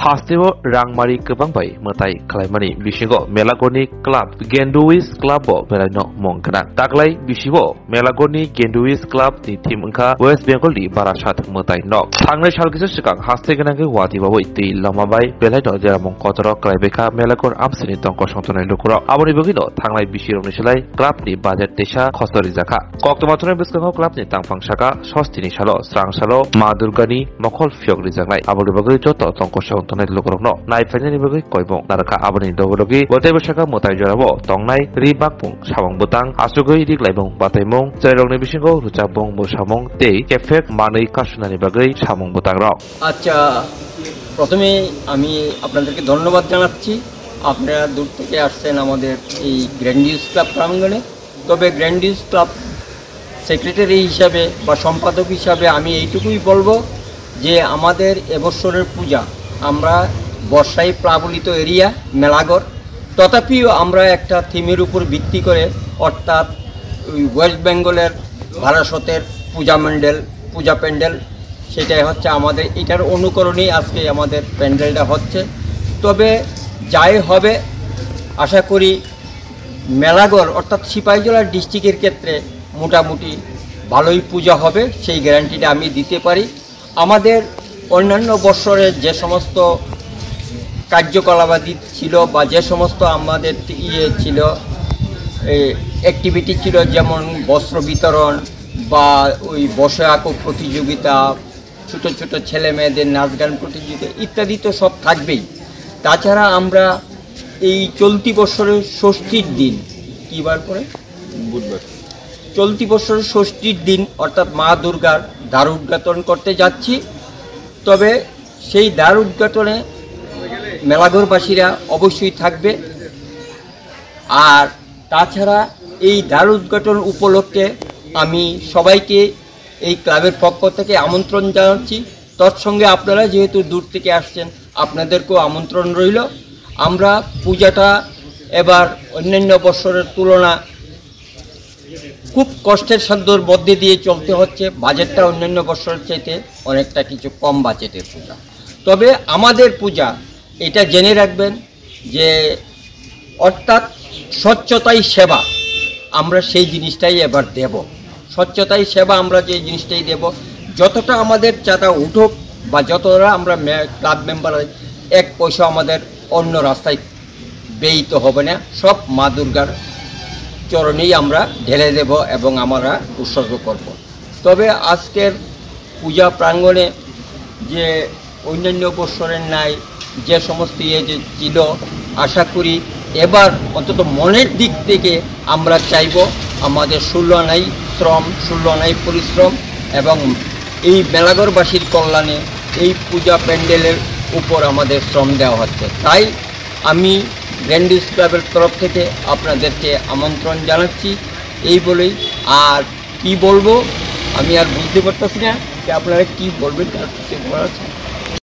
हास्टेव रांमारि गोबां बाय मोताय खालामनानै बिसिगो मेलागरनि club गेन्डुइस club बेरायनो मंगना दागलाय बिसिगो मेलागरनि गेन्डुइस क्लाब नि टीम अंखा वेस्ट बेंगल नि बारासात मोताय न थांनाय सालगिसो सिगां हास्टे गोनांखै वादिबावै दै लामाबाय बेलायनो जेरामं कतर क्लाइबेखा मेलागर आमसिनि दंक संतनाय लुकुर आबनि बगिनो थांनाय बिसिरनि सोलाय क्लाब नि बाजेट देशा खसरि जाखा कक्टमाथुनाय बिस्कांगो क्लाब नि तांफां साका सस्तिनि सालो स्रां सालो मा दुर्गानि मखल फियगरि जागलाय आबनि बगै जत दंक संतनाय लुकुर न नायफायनायनि बगै कयबं नारखा आबनि दगलगि बते बसाका मोताय जराबो तंनाय रिबाकपुं साबं बुतां आसुगै दिग्लायबं बातायमं जयरंनि बिसिंगो रुचाबं मोसामं ते केफेक मानै कासुनानि बगै सामं बुतां र আচ্ছা প্রথমে আমি আপনাদেরকে ধন্যবাদ জানাচ্ছি আপনারা দূর থেকে আসছেন আমাদের এই গ্র্যান্ডিউস ক্লাব প্রাঙ্গণে তবে গ্র্যান্ডিউস ক্লাব সেক্রেটারি হিসাবে বা সম্পাদক হিসাবে আমি এইটুকুই বলবো যে আমাদের এবছরের পূজা আমরা বর্ষায় প্লাবলিত এরিয়া মেলাঘর তথাপিও আমরা একটা থিমের উপর ভিত্তি করে অর্থাৎ ওয়েস্ট বেঙ্গলের বারাসতের পূজা প্যান্ডেল সেটাই হচ্ছে আমাদের এটার অনুকরণেই আজকে আমাদের প্যান্ডেলটা হচ্ছে তবে যাই হবে আশা করি মেলাঘর অর্থাৎ সিপাহীজলা ডিস্ট্রিক্টের ক্ষেত্রে মোটামুটি ভালোই পূজা হবে সেই গ্যারান্টিটা আমি দিতে পারি আমাদের অন্যান্য বছরে যে সমস্ত কার্যকলাপাদি ছিল বা যে সমস্ত আমাদের ছিল অ্যাক্টিভিটি ছিল যেমন বস্ত্র বিতরণ বা ওই বসে আঁকো প্রতিযোগিতা ছোটো ছোটো ছেলে মেয়েদের নাচ গান প্রতিযোগিতা ইত্যাদি তো সব থাকবেই তাছাড়া আমরা এই চলতি বছরের ষষ্ঠীর দিন কী বার করে বুধবার চলতি বছরের ষষ্ঠীর দিন অর্থাৎ মা দুর্গার দ্বার উদ্ঘাটন করতে যাচ্ছি তবে সেই দ্বার উদ্ঘাটনে মেলাঘরবাসীরা অবশ্যই থাকবে আর তাছাড়া এই দ্বার উদ্ঘাটন উপলক্ষে আমি সবাইকে এই ক্লাবের পক্ষ থেকে আমন্ত্রণ জানাচ্ছি তৎসঙ্গে আপনারা যেহেতু দূর থেকে আসছেন আপনাদেরকেও আমন্ত্রণ রইল আমরা পূজাটা এবার অন্যান্য বছরের তুলনা খুব কষ্টের সাধ্যর মধ্যে দিয়ে চলতে হচ্ছে বাজেটটা অন্যান্য বছরের চাইতে অনেকটা কিছু কম বাজেটের পূজা তবে আমাদের পূজা এটা জেনে রাখবেন যে অর্থাৎ স্বচ্ছতাই সেবা আমরা সেই জিনিসটাই এবার দেব স্বচ্ছতাই সেবা আমরা যে জিনিসটাই দেব যতটা আমাদের চাঁদা উঠুক বা যতটা আমরা ক্লাব মেম্বার এক পয়সা আমাদের অন্য রাস্তায় ব্যয়িত হবে না সব মা দুর্গার চরণেই আমরা ঢেলে দেব এবং আমরা উৎসর্গ করব তবে আজকের পূজা প্রাঙ্গণে যে অন্যান্য বছরের ন্যায় যে সমস্ত যে ছিল আশা করি এবার অন্তত মনের দিক থেকে আমরা চাইব আমাদের শূল্যনাই শ্রম শূল্যনাই পরিশ্রম এবং এই মেলাঘরবাসীর কল্যাণে এই পূজা প্যান্ডেলের উপর আমাদের শ্রম দেওয়া হচ্ছে তাই আমি গ্র্যান্ডিউস ক্লাবের তরফ থেকে আপনাদেরকে আমন্ত্রণ জানাচ্ছি এই বলেই আর কি বলবো আমি আর বুঝতে পারতেছি না যে আপনারা কি বলবেন তার কিছু বলার আছে